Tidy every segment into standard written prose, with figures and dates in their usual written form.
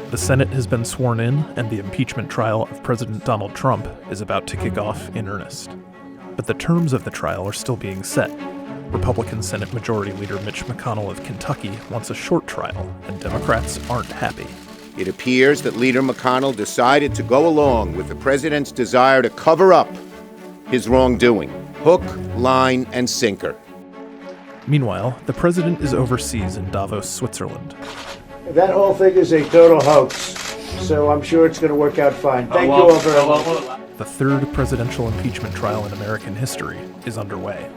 The Senate has been sworn in, and the impeachment trial of President Donald Trump is about to kick off in earnest. But the terms of the trial are still being set. Republican Senate Majority Leader Mitch McConnell of Kentucky wants a short trial, and Democrats aren't happy. It appears that Leader McConnell decided to go along with the president's desire to cover up his wrongdoing. Hook, line, and sinker. Meanwhile, the president is overseas in Davos, Switzerland. That whole thing is a total hoax, so I'm sure it's going to work out fine. Thank you all very much. The third presidential impeachment trial in American history is underway.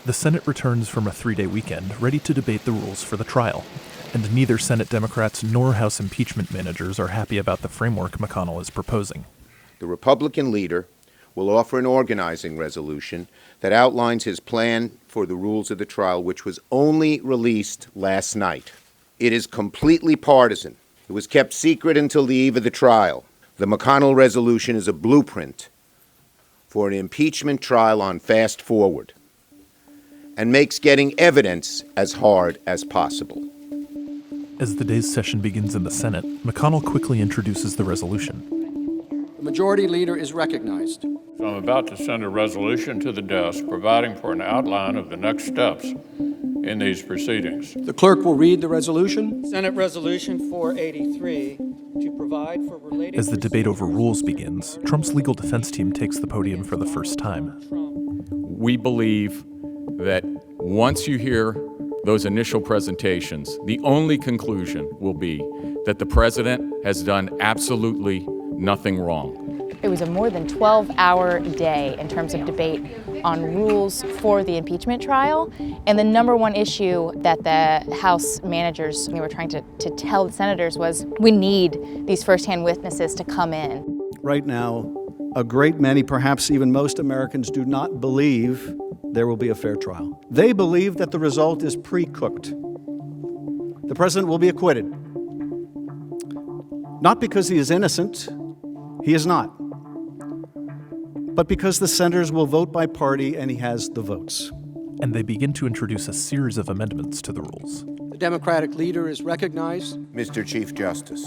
The Senate returns from a 3-day weekend ready to debate the rules for the trial, and neither Senate Democrats nor House impeachment managers are happy about the framework McConnell is proposing. The Republican leader will offer an organizing resolution that outlines his plan for the rules of the trial, which was only released last night. It is completely partisan. It was kept secret until the eve of the trial. The McConnell resolution is a blueprint for an impeachment trial on fast forward and makes getting evidence as hard as possible. As the day's session begins in the Senate, McConnell quickly introduces the resolution. The Majority Leader is recognized. So I'm about to send a resolution to the desk providing for an outline of the next steps in these proceedings. The clerk will read the resolution. Senate Resolution 483 to provide for related... As the debate over rules begins, Trump's legal defense team takes the podium for the first time. We believe that once you hear those initial presentations, the only conclusion will be that the president has done absolutely nothing wrong. It was a more than 12-hour day in terms of debate on rules for the impeachment trial. And the number one issue that the House managers were trying to tell the senators was, we need these firsthand witnesses to come in. Right now, a great many, perhaps even most Americans, do not believe there will be a fair trial. They believe that the result is pre-cooked. The president will be acquitted. Not because he is innocent, he is not, but because the senators will vote by party and he has the votes. And they begin to introduce a series of amendments to the rules. The Democratic leader is recognized. Mr. Chief Justice,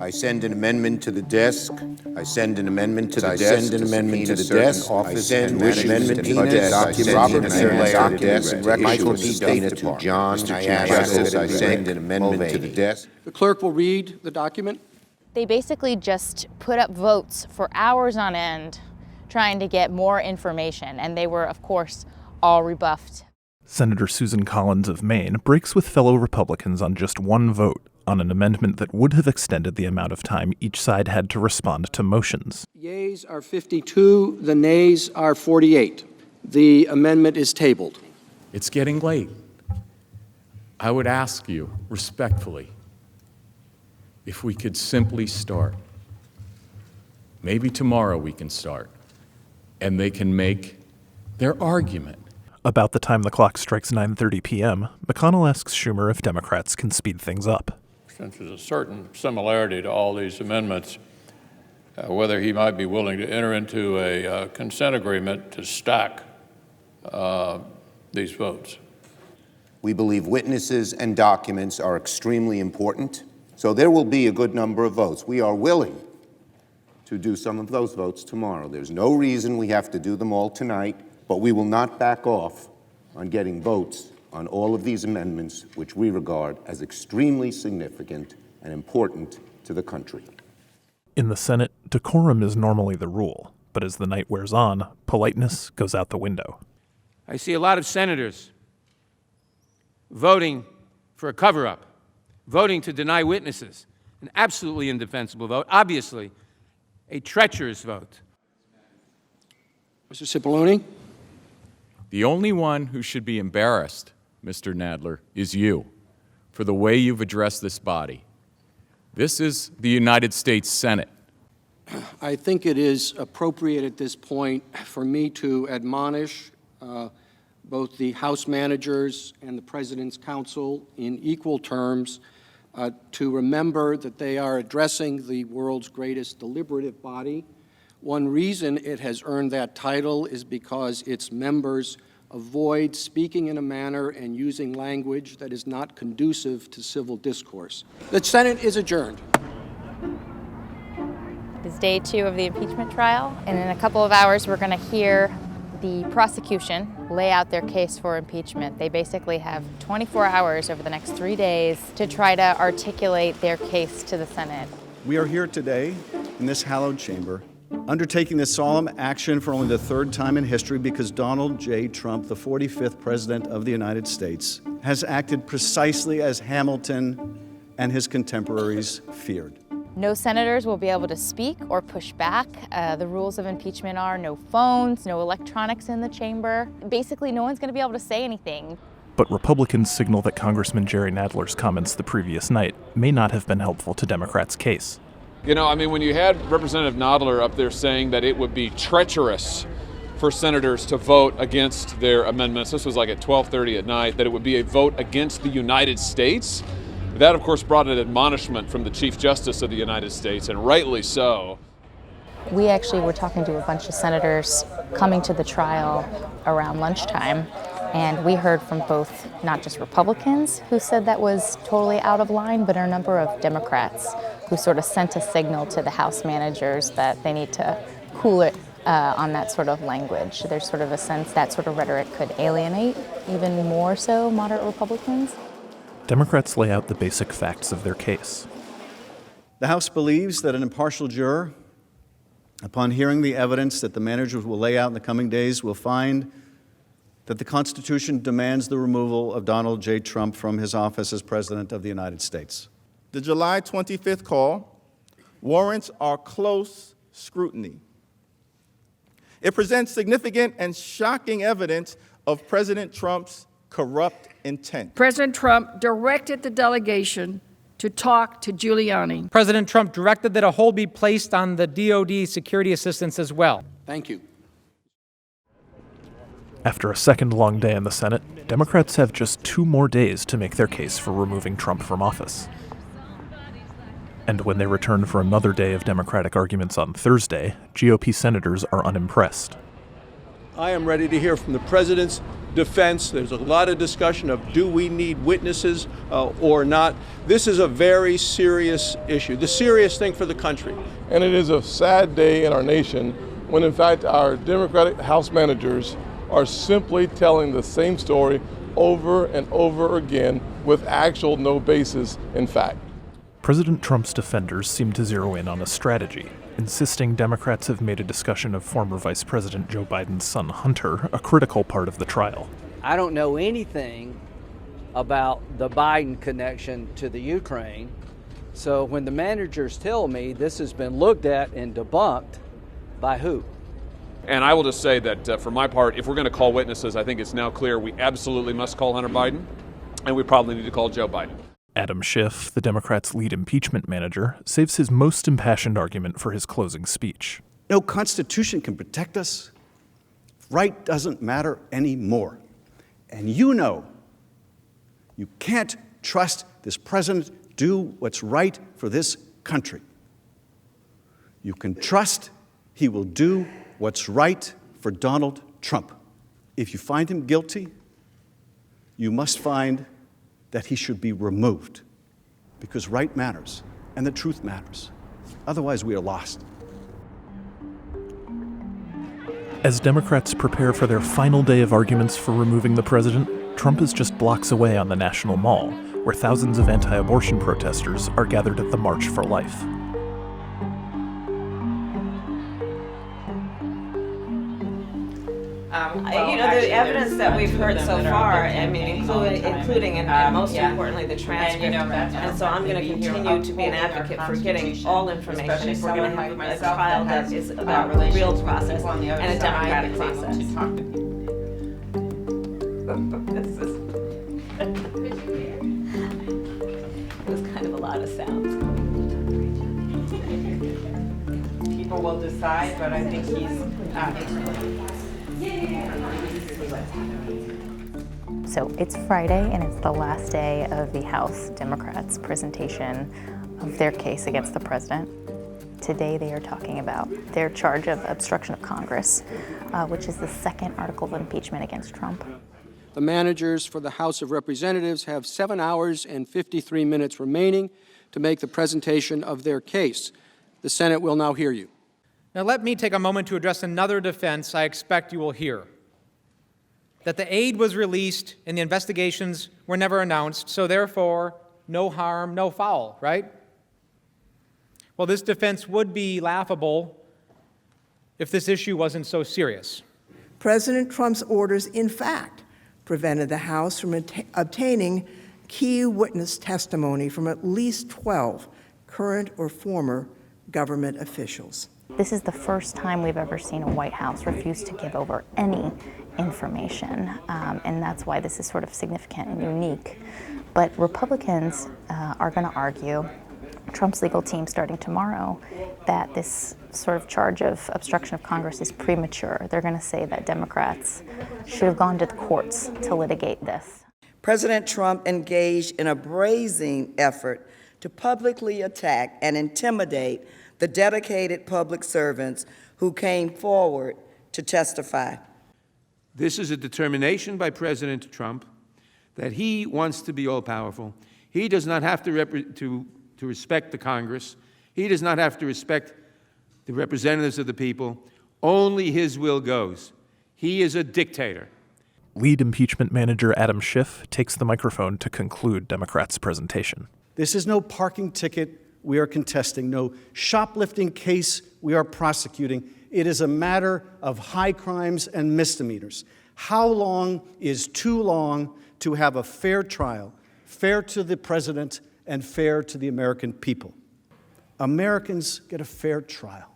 I send an amendment to the desk. I send an amendment to the desk. I send an amendment to the desk. I send an amendment to the desk. Robert Sinclair to the desk. Michael P. Dana to John. I send an amendment to the desk. The clerk will read the document. They basically just put up votes for hours on end trying to get more information, and they were, of course, all rebuffed. Senator Susan Collins of Maine breaks with fellow Republicans on just one vote on an amendment that would have extended the amount of time each side had to respond to motions. Yeas are 52, the nays are 48. The amendment is tabled. It's getting late. I would ask you respectfully if we could simply start. Maybe tomorrow we can start, and they can make their argument. About the time the clock strikes 9:30 p.m., McConnell asks Schumer if Democrats can speed things up. Since there's a certain similarity to all these amendments, whether he might be willing to enter into a consent agreement to stack these votes. We believe witnesses and documents are extremely important, so there will be a good number of votes. We are willing to do some of those votes tomorrow. There's no reason we have to do them all tonight, but we will not back off on getting votes on all of these amendments, which we regard as extremely significant and important to the country. In the Senate, decorum is normally the rule, but as the night wears on, politeness goes out the window. I see a lot of senators voting for a cover-up, voting to deny witnesses, an absolutely indefensible vote, obviously a treacherous vote. Mr. Cipollone? The only one who should be embarrassed, Mr. Nadler, is you for the way you've addressed this body. This is the United States Senate. I think it is appropriate at this point for me to admonish both the House managers and the President's counsel in equal terms to remember that they are addressing the world's greatest deliberative body One reason it has earned that title is because its members avoid speaking in a manner and using language that is not conducive to civil discourse. The Senate is adjourned. It's day 2 of the impeachment trial, and in a couple of hours we're going to hear the prosecution lay out their case for impeachment. They basically have 24 hours over the next 3 days to try to articulate their case to the Senate. We are here today in this hallowed chamber, undertaking this solemn action for only the 3rd time in history because Donald J. Trump, the 45th President of the United States, has acted precisely as Hamilton and his contemporaries feared. No senators will be able to speak or push back. The rules of impeachment are no phones, no electronics in the chamber. Basically, no one's going to be able to say anything. But Republicans signal that Congressman Jerry Nadler's comments the previous night may not have been helpful to Democrats' case. You know, I mean, when you had Representative Nadler up there saying that it would be treacherous for senators to vote against their amendments, this was like at 12:30 at night, that it would be a vote against the United States, that, of course, brought an admonishment from the Chief Justice of the United States, and rightly so. We actually were talking to a bunch of senators coming to the trial around lunchtime, and we heard from both, not just Republicans who said that was totally out of line, but a number of Democrats who sort of sent a signal to the House managers that they need to cool it on that sort of language. There's sort of a sense that sort of rhetoric could alienate even more so moderate Republicans. Democrats lay out the basic facts of their case. The House believes that an impartial juror, upon hearing the evidence that the managers will lay out in the coming days, will find that the Constitution demands the removal of Donald J. Trump from his office as President of the United States. The July 25th call warrants our close scrutiny. It presents significant and shocking evidence of President Trump's corrupt intent. President Trump directed the delegation to talk to Giuliani. President Trump directed that a hold be placed on the DoD security assistance as well. Thank you. After a second-long day in the Senate, Democrats have just 2 more days to make their case for removing Trump from office. And when they return for another day of Democratic arguments on Thursday, GOP senators are unimpressed. I am ready to hear from the president's defense. There's a lot of discussion of do we need witnesses or not. This is a very serious issue, the serious thing for the country. And it is a sad day in our nation when, in fact, our Democratic House managers are simply telling the same story over and over again with actual no basis in fact. President Trump's defenders seem to zero in on a strategy, insisting Democrats have made a discussion of former Vice President Joe Biden's son Hunter a critical part of the trial. I don't know anything about the Biden connection to the Ukraine, so when the managers tell me this has been looked at and debunked, by who? And I will just say that for my part, if we're going to call witnesses, I think it's now clear we absolutely must call Hunter Biden, and we probably need to call Joe Biden. Adam Schiff, the Democrats' lead impeachment manager, saves his most impassioned argument for his closing speech. No Constitution can protect us. Right doesn't matter anymore. And you know you can't trust this president to do what's right for this country. You can trust he will do what's right for Donald Trump. If you find him guilty, you must find that he should be removed, because right matters and the truth matters. Otherwise, we are lost. As Democrats prepare for their final day of arguments for removing the president, Trump is just blocks away on the National Mall, where thousands of anti-abortion protesters are gathered at the March for Life. The evidence that we've heard so far, I mean, including and most importantly, the transcript. And so I'm going to continue to be an advocate for getting all information if we're going to have a trial that is about a real process and a democratic process. It was kind of a lot of sounds. People will decide, but I think he's So it's Friday, and it's the last day of the House Democrats' presentation of their case against the president. today they are talking about their charge of obstruction of Congress, which is the second article of impeachment against Trump. The managers for the House of Representatives have 7 hours and 53 minutes remaining to make the presentation of their case. The Senate will now hear you. Now let me take a moment to address another defense I expect you will hear. That the aid was released and the investigations were never announced, so therefore, no harm, no foul, right? Well, this defense would be laughable if this issue wasn't so serious. President Trump's orders, in fact, prevented the House from obtaining key witness testimony from at least 12 current or former government officials. This is the first time we've ever seen a White House refuse to give over any information, and that's why this is sort of significant and unique. But Republicans are going to argue, Trump's legal team starting tomorrow, that this sort of charge of obstruction of Congress is premature. They're going to say that Democrats should have gone to the courts to litigate this. President Trump engaged in a brazen effort to publicly attack and intimidate the dedicated public servants who came forward to testify. This is a determination by President Trump that he wants to be all-powerful. He does not have to respect the Congress. He does not have to respect the representatives of the people. Only his will goes. He is a dictator. Lead impeachment manager Adam Schiff takes the microphone to conclude Democrats' presentation. This is no parking ticket we are contesting, no shoplifting case we are prosecuting. It is a matter of high crimes and misdemeanors. How long is too long to have a fair trial, fair to the president and fair to the American people? Americans get a fair trial.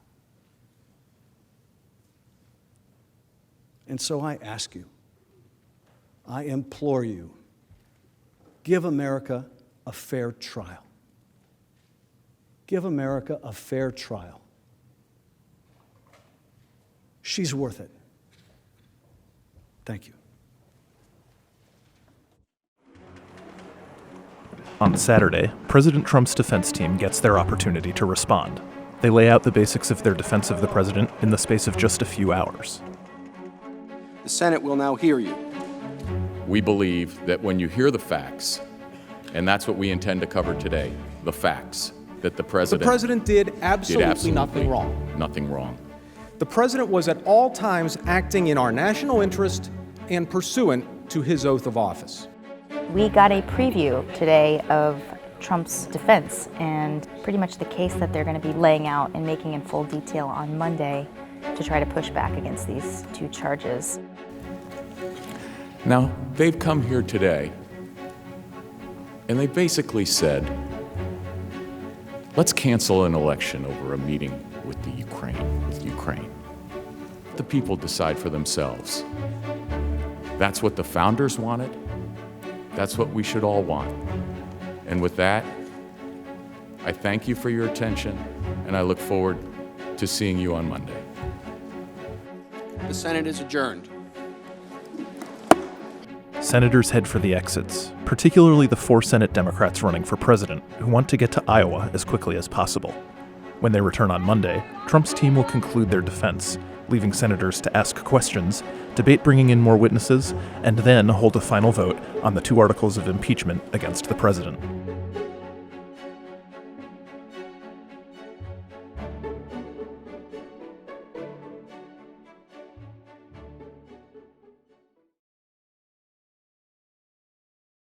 And so I ask you, I implore you, give America a fair trial. Give America a fair trial. She's worth it. Thank you. On Saturday, President Trump's defense team gets their opportunity to respond. They lay out the basics of their defense of the president in the space of just a few hours. The Senate will now hear you. We believe that when you hear the facts, and that's what we intend to cover today, the facts, that the president did absolutely nothing wrong. Nothing wrong. The president was at all times acting in our national interest and pursuant to his oath of office. We got a preview today of Trump's defense and pretty much the case that they're going to be laying out and making in full detail on Monday to try to push back against these two charges. Now, they've come here today and they basically said, let's cancel an election over a meeting with Ukraine. The people decide for themselves. That's what the founders wanted. That's what we should all want. And with that, I thank you for your attention, and I look forward to seeing you on Monday. The Senate is adjourned. Senators head for the exits, particularly the 4 Senate Democrats running for president who want to get to Iowa as quickly as possible. When they return on Monday, Trump's team will conclude their defense, leaving senators to ask questions, debate bringing in more witnesses, and then hold a final vote on the 2 articles of impeachment against the president.